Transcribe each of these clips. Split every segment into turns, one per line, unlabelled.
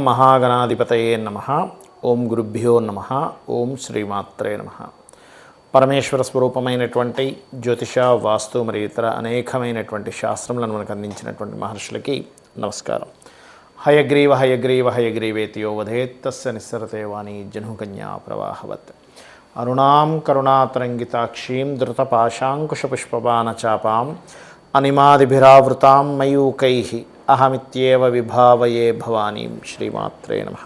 మహాగణాధిపతయే నమః. ఓం గురుభ్యో నమః. ఓం శ్రీమాత్రే నమః. పరమేశ్వర స్వరూపమైనటువంటి జ్యోతిష, వాస్తు మరియు ఇతర అనేకమైనటువంటి శాస్త్రములను మనకు అందించినటువంటి మహర్షులకి నమస్కారం. హయగ్రీవ హయగ్రీవ హయగ్రీవేతియో వధేత్తస్య నిస్సరతే వాణి జహ్నుకన్యా ప్రవాహవత్. అరుణాం కరుణాతరంగితాక్షీం ధృతపాశాంకుశపుష్పబాణచాపాం అనిమాదిభిరావృతాం మయూకైః అహమిత్యేవ విభావయే భవానీం. శ్రీమాత్రే నమః.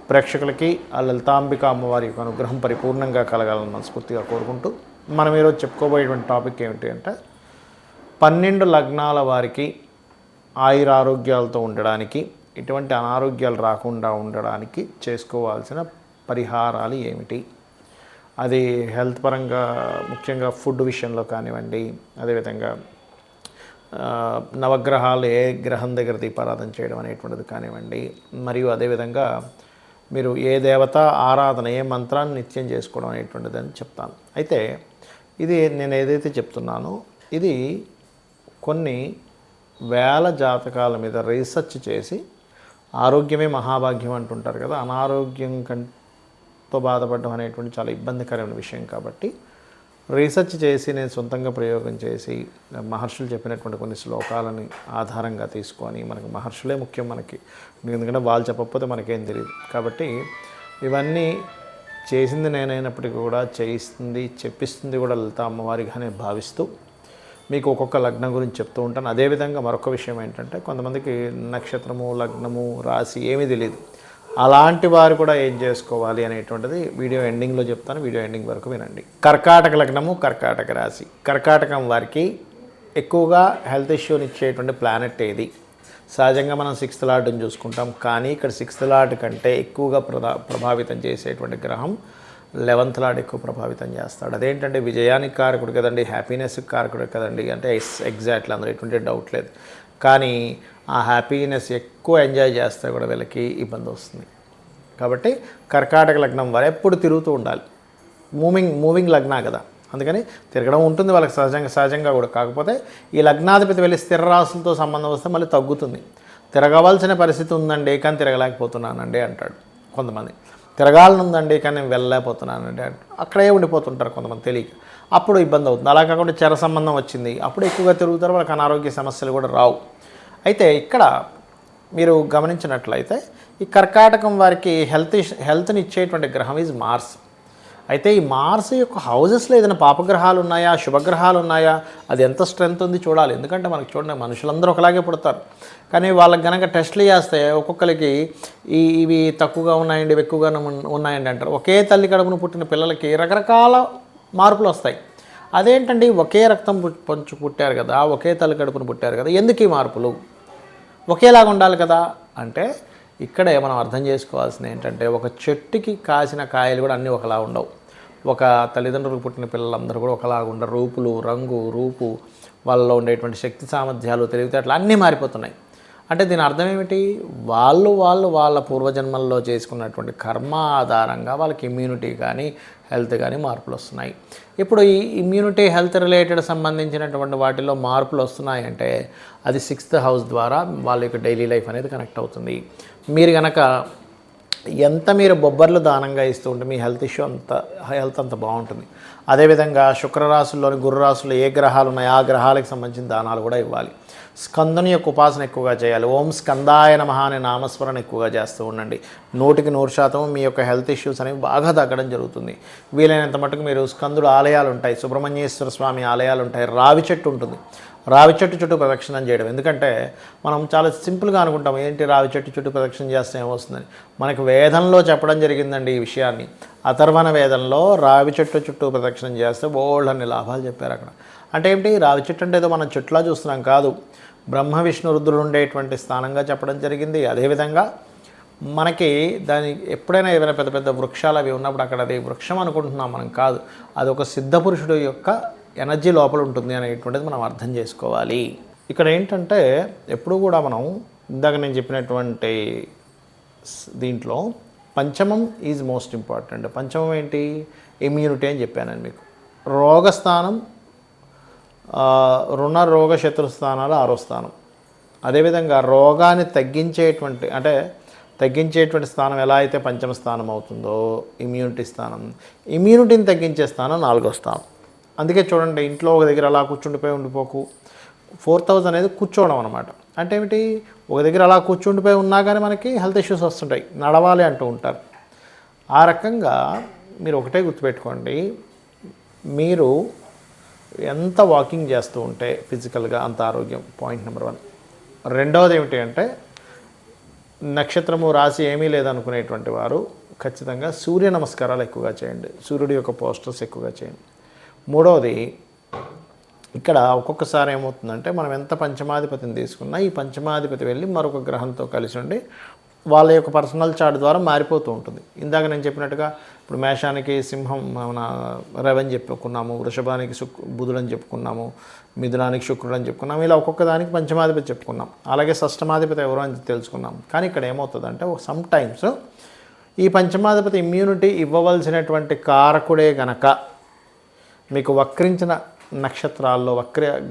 ప్రేక్షకులకి ఆ లలితాంబిక అమ్మవారి యొక్క అనుగ్రహం పరిపూర్ణంగా కలగాలని మనస్ఫూర్తిగా కోరుకుంటూ మనం ఈరోజు చెప్పుకోబోయేటువంటి టాపిక్ ఏమిటి అంటే 12 లగ్నాల వారికి ఆయురారోగ్యాలతో ఉండడానికి, ఇటువంటి అనారోగ్యాలు రాకుండా ఉండడానికి చేసుకోవాల్సిన పరిహారాలు ఏమిటి. అది హెల్త్ పరంగా ముఖ్యంగా ఫుడ్ విషయంలో కానివ్వండి, అదేవిధంగా నవగ్రహాలు ఏ గ్రహం దగ్గర దీపారాధన చేయడం అనేటువంటిది కానివ్వండి, మరియు అదేవిధంగా మీరు ఏ దేవత ఆరాధన, ఏ మంత్రాన్ని నిత్యం చేసుకోవడం అనేటువంటిది అని చెప్తాను. అయితే ఇది నేను ఏదైతే చెప్తున్నానో ఇది కొన్ని వేల జాతకాల మీద రీసెర్చ్ చేసి, ఆరోగ్యమే మహాభాగ్యం అంటుంటారు కదా, అనారోగ్యం కంతో బాధపడడం అనేటువంటి చాలా ఇబ్బందికరమైన విషయం. కాబట్టి రీసెర్చ్ చేసి నేను సొంతంగా ప్రయోగం చేసి మహర్షులు చెప్పినటువంటి కొన్ని శ్లోకాలని ఆధారంగా తీసుకొని, మనకు మహర్షులే ముఖ్యం మనకి, ఎందుకంటే వాళ్ళు చెప్పకపోతే మనకేం తెలియదు. కాబట్టి ఇవన్నీ చేసింది నేనైనప్పటికీ కూడా చేయిస్తుంది, చెప్పిస్తుంది కూడా లలిత అమ్మవారిగానే భావిస్తూ మీకు ఒక్కొక్క లగ్నం గురించి చెప్తూ ఉంటాను. అదేవిధంగా మరొక విషయం ఏంటంటే, కొంతమందికి నక్షత్రము, లగ్నము, రాశి ఏమీ తెలియదు. అలాంటి వారు కూడా ఏం చేసుకోవాలి అనేటువంటిది వీడియో ఎండింగ్లో చెప్తాను. వీడియో ఎండింగ్ వరకు వినండి. కర్కాటక లగ్నము, కర్కాటక రాశి. కర్కాటకం వారికి ఎక్కువగా హెల్త్ ఇష్యూని ఇచ్చేటువంటి ప్లానెట్ ఏది? సహజంగా మనం 6th లార్డ్ని చూసుకుంటాం, కానీ ఇక్కడ 6th లార్డ్ కంటే ఎక్కువగా ప్రభావితం చేసేటువంటి గ్రహం 11th లార్డ్ ఎక్కువ ప్రభావితం చేస్తాడు. అదేంటంటే విజయానికి కారకుడు కదండి, హ్యాపీనెస్కి కారకుడు కదండి అంటే ఎగ్జాక్ట్లీ, అందులో ఎటువంటి డౌట్ లేదు. కానీ ఆ హ్యాపీనెస్ ఎక్కువ ఎంజాయ్ చేస్తే కూడా వీళ్ళకి ఇబ్బంది వస్తుంది. కాబట్టి కర్కాటక లగ్నం వారు ఎప్పుడు తిరుగుతూ ఉండాలి. మూవింగ్ లగ్నా కదా, అందుకని తిరగడం ఉంటుంది వాళ్ళకి సహజంగా కూడా. కాకపోతే ఈ లగ్నాధిపతి వెళ్ళి స్థిర రాశులతో సంబంధం వస్తే మళ్ళీ తగ్గుతుంది. తిరగవలసిన పరిస్థితి ఉందండి కానీ తిరగలేకపోతున్నానండి అంటాడు కొంతమంది. తిరగాలనుందండి కానీ నేను వెళ్ళలేకపోతున్నానండి అక్కడే ఉండిపోతుంటారు కొంతమంది తెలియక. అప్పుడు ఇబ్బంది అవుతుంది. అలా కాకుండా చెర సంబంధం వచ్చింది, అప్పుడు ఎక్కువగా తిరుగుతారు, వాళ్ళకి అనారోగ్య సమస్యలు కూడా రావు. అయితే ఇక్కడ మీరు గమనించినట్లయితే ఈ కర్కాటకం వారికి హెల్త్ని ఇచ్చేటువంటి గ్రహం ఈజ్ మార్స్. అయితే ఈ మార్స్ యొక్క హౌజెస్లో ఏదైనా పాపగ్రహాలు ఉన్నాయా, శుభగ్రహాలు ఉన్నాయా, అది ఎంత స్ట్రెంత్ ఉంది చూడాలి. ఎందుకంటే మనకు చూడండి, మనుషులందరూ ఒకలాగే పుడతారు, కానీ వాళ్ళకి కనుక టెస్టులు చేస్తే ఒక్కొక్కరికి ఇవి తక్కువగా ఉన్నాయండి, ఇవి ఎక్కువగా ఉన్నాయండి అంటారు. ఒకే తల్లి కడుపును పుట్టిన పిల్లలకి రకరకాల మార్పులు వస్తాయి. అదేంటండి, ఒకే రక్తం పంచు పుట్టారు కదా, ఒకే తల్లి కడుపును పుట్టారు కదా, ఎందుకు ఈ మార్పులు? ఒకేలాగా ఉండాలి కదా అంటే ఇక్కడే మనం అర్థం చేసుకోవాల్సింది ఏంటంటే, ఒక చెట్టుకి కాసిన కాయలు కూడా అన్నీ ఒకలా ఉండవు. ఒక తల్లిదండ్రులకు పుట్టిన పిల్లలందరూ కూడా ఒకలాగా ఉండరు. రూపు వాళ్ళలో ఉండేటువంటి శక్తి సామర్థ్యాలు, తెలివితేటలు అన్నీ మారిపోతున్నాయి. అంటే దీని అర్థం ఏమిటి? వాళ్ళ పూర్వజన్మల్లో చేసుకున్నటువంటి కర్మ ఆధారంగా వాళ్ళకి ఇమ్యూనిటీ కానీ హెల్త్ కానీ మార్పులు వస్తున్నాయి. ఇప్పుడు ఈ ఇమ్యూనిటీ, హెల్త్ రిలేటెడ్ సంబంధించినటువంటి వాటిలో మార్పులు వస్తున్నాయంటే అది 6th హౌస్ ద్వారా వాళ్ళ యొక్క డైలీ లైఫ్ అనేది కనెక్ట్ అవుతుంది. మీరు కనుక ఎంత మీరు బొబ్బర్లు దానంగా ఇస్తూ ఉంటే మీ హెల్త్ అంత బాగుంటుంది. అదేవిధంగా శుక్రరాశుల్లోని, గురురాశుల్లో ఏ గ్రహాలు ఉన్నాయో ఆ గ్రహాలకు సంబంధించిన దానాలు కూడా ఇవ్వాలి. స్కందుని యొక్క ఉపాసన ఎక్కువగా చేయాలి. ఓం స్కందాయ నమః అనే నామస్మరణ ఎక్కువగా చేస్తూ ఉండండి. 100% మీ యొక్క హెల్త్ ఇష్యూస్ అనేవి బాగా తగ్గడం జరుగుతుంది. వీలైనంత మటుకు మీరు స్కందుడు ఆలయాలు ఉంటాయి, సుబ్రహ్మణ్యేశ్వర స్వామి ఆలయాలు ఉంటాయి, రావి చెట్టు ఉంటుంది, రావి చెట్టు చుట్టూ ప్రదక్షిణం చేయడం. ఎందుకంటే మనం చాలా సింపుల్గా అనుకుంటాం, ఏంటి రావి చెట్టు చుట్టూ ప్రదక్షిణ చేస్తే ఏమొస్తుందని. మనకు వేదంలో చెప్పడం జరిగిందండి ఈ విషయాన్ని. అథర్వణ వేదంలో రావి చెట్టు చుట్టూ ప్రదక్షిణం చేస్తే బోల్డ్ అన్ని లాభాలు చెప్పారు అక్కడ. అంటే ఏంటి, రావి చెట్టు అంటే ఏదో మనం చెట్టులా చూస్తున్నాం కాదు, బ్రహ్మ విష్ణు రుద్రులు ఉండేటువంటి స్థానంగా చెప్పడం జరిగింది. అదేవిధంగా మనకి దాని ఎప్పుడైనా ఏదైనా పెద్ద పెద్ద వృక్షాలు అవి ఉన్నప్పుడు అక్కడ అది వృక్షం అనుకుంటున్నాం మనం, కాదు, అది ఒక సిద్ధపురుషుడు యొక్క ఎనర్జీ లోపల ఉంటుంది అనేటువంటిది మనం అర్థం చేసుకోవాలి. ఇక్కడ ఏంటంటే ఎప్పుడు కూడా మనం ఇందాక నేను చెప్పినటువంటి దీంట్లో పంచమం ఈజ్ మోస్ట్ ఇంపార్టెంట్. పంచమం ఏంటి? ఇమ్యూనిటీ అని చెప్పాను మీకు. రోగస్థానం, రుణ రోగ శత్రుస్థానాలు 6వ స్థానం. అదేవిధంగా రోగాన్ని తగ్గించేటువంటి, అంటే తగ్గించేటువంటి స్థానం ఎలా అయితే పంచమ స్థానం అవుతుందో ఇమ్యూనిటీ స్థానం, ఇమ్యూనిటీని తగ్గించే స్థానం 4వ స్థానం. అందుకే చూడండి, ఇంట్లో ఒక దగ్గర అలా కూర్చుండిపోయి ఉండిపోకు. 4th హౌస్ అనేది కూర్చోవడం అనమాట. అంటే ఏమిటి, ఒక దగ్గర అలా కూర్చుండిపోయి ఉన్నా కానీ మనకి హెల్త్ ఇష్యూస్ వస్తుంటాయి, నడవాలి అంటూ ఉంటారు. ఆ రకంగా మీరు ఒకటే గుర్తుపెట్టుకోండి, మీరు ఎంత వాకింగ్ చేస్తూ ఉంటే ఫిజికల్గా అంత ఆరోగ్యం. Point number 1. రెండవది ఏమిటి అంటే, నక్షత్రము రాశి ఏమీ లేదనుకునేటువంటి వారు ఖచ్చితంగా సూర్య నమస్కారాలు ఎక్కువగా చేయండి, సూర్యుడి యొక్క పోస్టర్స్ ఎక్కువగా చేయండి. మూడవది, ఇక్కడ ఒక్కొక్కసారి ఏమవుతుందంటే, మనం ఎంత పంచమాధిపతిని తీసుకున్నా ఈ పంచమాధిపతి వెళ్ళి మరొక గ్రహంతో కలిసి ఉండి వాళ్ళ యొక్క పర్సనల్ చార్ట్ ద్వారా మారిపోతూ ఉంటుంది. ఇందాక నేను చెప్పినట్టుగా ఇప్పుడు మేషానికి సింహం మన రవని చెప్పుకున్నాము, వృషభానికి బుధుడని చెప్పుకున్నాము, మిథునానికి శుక్రుడు అని చెప్పుకున్నాము. ఇలా ఒక్కొక్క దానికి పంచమాధిపతి చెప్పుకున్నాం. అలాగే షష్టమాధిపతి ఎవరో అని తెలుసుకున్నాం. కానీ ఇక్కడ ఏమవుతుందంటే, సమ్ టైమ్స్ ఈ పంచమాధిపతి ఇమ్యూనిటీ ఇవ్వవలసినటువంటి కారకుడే గనక మీకు వక్రించిన నక్షత్రాల్లో,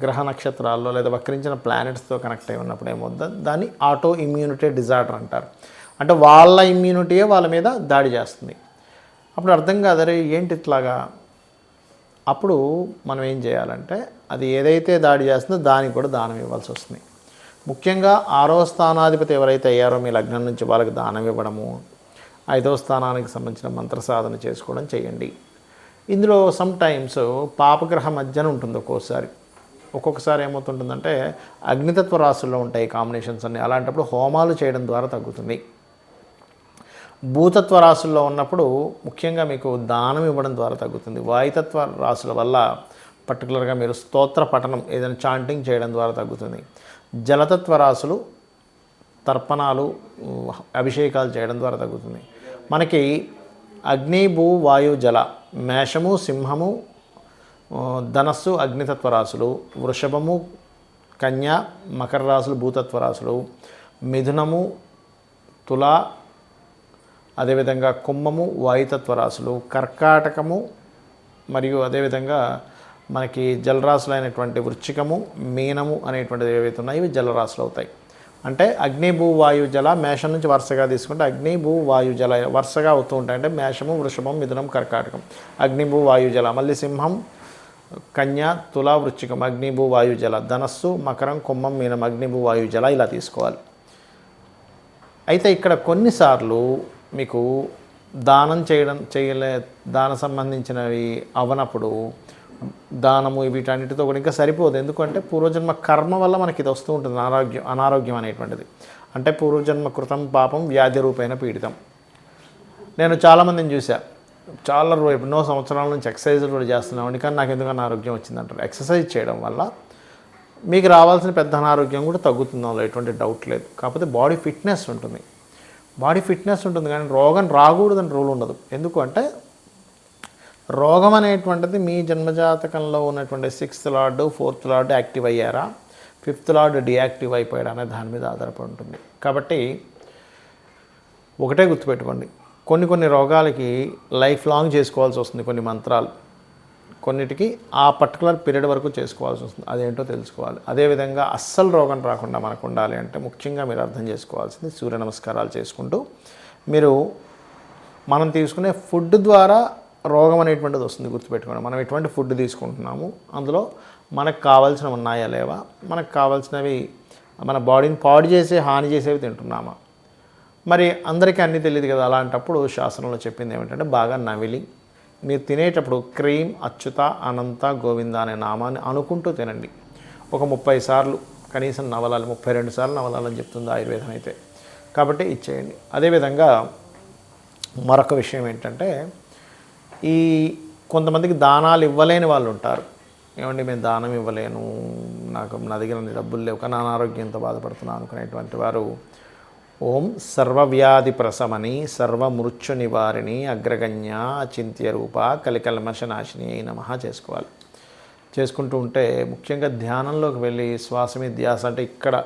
గ్రహ నక్షత్రాల్లో లేదా వక్రించిన ప్లానెట్స్తో కనెక్ట్ అయి ఉన్నప్పుడు ఏమవుతుంది, దాన్ని ఆటో ఇమ్యూనిటీ డిజార్డర్ అంటారు. అంటే వాళ్ళ ఇమ్యూనిటీయే వాళ్ళ మీద దాడి చేస్తుంది. అప్పుడు అర్థం కాదరే ఏంటి ఇట్లాగా. అప్పుడు మనం ఏం చేయాలంటే, అది ఏదైతే దాడి చేస్తుందో దానికి కూడా దానం ఇవ్వాల్సి వస్తుంది. ముఖ్యంగా 6వ స్థానాధిపతి ఎవరైతే అయ్యారో మీ లగ్నం నుంచి వాళ్ళకి దానం ఇవ్వడము, 5వ స్థానానికి సంబంధించిన మంత్ర సాధన చేసుకోవడం చేయండి. ఇందులో సమ్ టైమ్స్ పాపగ్రహ మధ్యన ఉంటుంది. ఒక్కొక్కసారి ఏమవుతుంటుందంటే, అగ్నితత్వ రాశుల్లో ఉంటాయి కాంబినేషన్స్ అన్నీ. అలాంటప్పుడు హోమాలు చేయడం ద్వారా తగ్గుతుంది. భూతత్వ రాశుల్లో ఉన్నప్పుడు ముఖ్యంగా మీకు దానం ఇవ్వడం ద్వారా తగ్గుతుంది. వాయుతత్వ రాశుల వల్ల పర్టికులర్గా మీరు స్తోత్ర పఠనం ఏదైనా చాంటింగ్ చేయడం ద్వారా తగ్గుతుంది. జలతత్వ రాశులు తర్పణాలు, అభిషేకాలు చేయడం ద్వారా తగ్గుతుంది. మనకి అగ్ని, భూ, వాయు, జల, మేషము, సింహము, ధనస్సు అగ్నితత్వ రాశులు, వృషభము, కన్య, మకర రాశులు భూతత్వ రాశులు, మిథునము, తుల, అదేవిధంగా కుంభము వాయుతత్వ రాశులు, కర్కాటకము మరియు అదేవిధంగా మనకి జలరాశులైనటువంటి వృశ్చికము, మీనము అనేటువంటివి ఏవైతే ఉన్నాయో ఇవి జలరాశులు అవుతాయి. అంటే అగ్ని, భూ, వాయు, జల మేషం నుంచి వరుసగా తీసుకుంటే అగ్ని, భూ, వాయు, జల వరుసగా అవుతూ ఉంటాయి. అంటే మేషము, వృషభం, మిథునం, కర్కాటకం, అగ్ని, భూ, వాయు, జల. మళ్ళీ సింహం, కన్య, తుల, వృశ్చికం, అగ్ని, భూ, వాయు, జల. ధనస్సు, మకరం, కుంభం, మీనం, అగ్ని, భూ, వాయు, జల ఇలా తీసుకోవాలి. అయితే ఇక్కడ కొన్నిసార్లు మీకు దాన సంబంధించినవి అవనప్పుడు దానము వీటన్నిటితో కూడా ఇంకా సరిపోదు. ఎందుకంటే పూర్వజన్మ కర్మ వల్ల మనకి ఇది వస్తూ ఉంటుంది, అనారోగ్యం అనేటువంటిది. అంటే పూర్వజన్మ కృతం పాపం వ్యాధి రూపేణ పీడితం. నేను చాలామందిని చూసా, చాలా ఎన్నో సంవత్సరాల నుంచి ఎక్సర్సైజులు కూడా చేస్తున్నామండి, కానీ నాకు ఎందుకన్నా ఆరోగ్యం వచ్చిందంటారు. ఎక్సర్సైజ్ చేయడం వల్ల మీకు రావాల్సిన పెద్ద అనారోగ్యం కూడా తగ్గుతుందో ఎటువంటి డౌట్ లేదు. కాకపోతే బాడీ ఫిట్నెస్ ఉంటుంది, కానీ రోగం రాకూడదని రూల్ ఉండదు. ఎందుకు అంటే రోగం అనేటువంటిది మీ జన్మజాతకంలో ఉన్నటువంటి 6th lord 4th lord active అయ్యారా, 5th లార్డ్ డియాక్టివ్ అయిపోయాడా అనే దాని మీద ఆధారపడి ఉంటుంది. కాబట్టి ఒకటే గుర్తుపెట్టుకోండి, కొన్ని రోగాలకి లైఫ్ లాంగ్ చేసుకోవాల్సి వస్తుంది. కొన్ని మంత్రాలు కొన్నిటికి ఆ పర్టికులర్ పీరియడ్ వరకు చేసుకోవాల్సి వస్తుంది. అదేంటో తెలుసుకోవాలి. అదేవిధంగా అస్సలు రోగం రాకుండా మనకు ఉండాలి అంటే ముఖ్యంగా మీరు అర్థం చేసుకోవాల్సింది సూర్య నమస్కారాలు చేసుకుంటూ మనం తీసుకునే ఫుడ్ ద్వారా రోగం అనేటువంటిది వస్తుంది. గుర్తుపెట్టుకోండి, మనం ఎటువంటి ఫుడ్ తీసుకుంటున్నాము, అందులో మనకు కావాల్సినవి ఉన్నాయా లేవా, మనకు కావాల్సినవి మన బాడీని పాడు చేసే హాని చేసేవి తింటున్నామా. మరి అందరికీ అన్నీ తెలియదు కదా. అలాంటప్పుడు శాస్త్రంలో చెప్పింది ఏమిటంటే, బాగా నవిలి మీరు తినేటప్పుడు క్రీమ్, అచ్యుత, అనంత, గోవింద అనే నామాన్ని అనుకుంటూ తినండి. ఒక 30 సార్లు కనీసం నవలాలి, 32 సార్లు నవలాలని చెప్తుంది ఆయుర్వేదం అయితే. కాబట్టి ఇచ్చేయండి. అదేవిధంగా మరొక విషయం ఏంటంటే, ఈ కొంతమందికి దానాలు ఇవ్వలేని వాళ్ళు ఉంటారు. ఏమండి మేము దానం ఇవ్వలేను, నా దగ్గర డబ్బులు లేవు, కానీ అనారోగ్యంతో బాధపడుతున్నాను అనుకునేటువంటి వారు ఓం సర్వవ్యాధి ప్రశమని సర్వమృత్యు నివారిణి అగ్రగణ్య అచింత్య రూప కలికల్మషనాశిని నమః చేసుకోవాలి. చేసుకుంటూ ఉంటే ముఖ్యంగా ధ్యానంలోకి వెళ్ళి శ్వాస మీద ధ్యాస, అంటే ఇక్కడ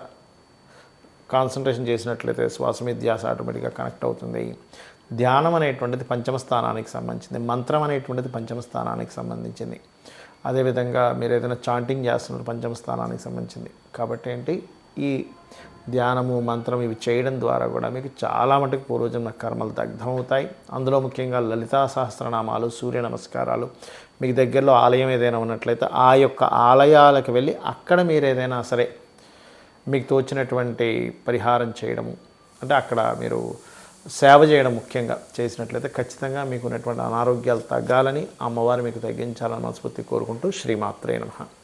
కాన్సన్ట్రేషన్ చేసినట్లయితే శ్వాస మీద ధ్యాస ఆటోమేటిక్గా కనెక్ట్ అవుతుంది. ధ్యానం అనేటువంటిది పంచమ స్థానానికి సంబంధించింది, మంత్రం అనేటువంటిది పంచమ స్థానానికి సంబంధించింది. అదేవిధంగా మీరు ఏదైనా చాంటింగ్ చేస్తున్నారు పంచమ స్థానానికి సంబంధించింది. కాబట్టి ఏంటి, ఈ ధ్యానము మంత్రం ఇవి చేయడం ద్వారా కూడా మీకు చాలా మటుకు పూర్వజన్మ కర్మలు దగ్ధమవుతాయి. అందులో ముఖ్యంగా లలితా సహస్రనామాలు, సూర్య నమస్కారాలు, మీకు దగ్గరలో ఆలయం ఏదైనా ఉన్నట్లయితే ఆ యొక్క ఆలయాలకు వెళ్ళి అక్కడ మీరు ఏదైనా సరే మీకు తోచినటువంటి పరిహారం చేయడము, అంటే అక్కడ మీరు సేవ చేయడం ముఖ్యంగా చేసినట్లయితే ఖచ్చితంగా మీకు ఉన్నటువంటి అనారోగ్యాలు తగ్గాలని, అమ్మవారు మీకు తగ్గించాలని మనస్ఫూర్తి కోరుకుంటూ శ్రీమాత్రే నమః.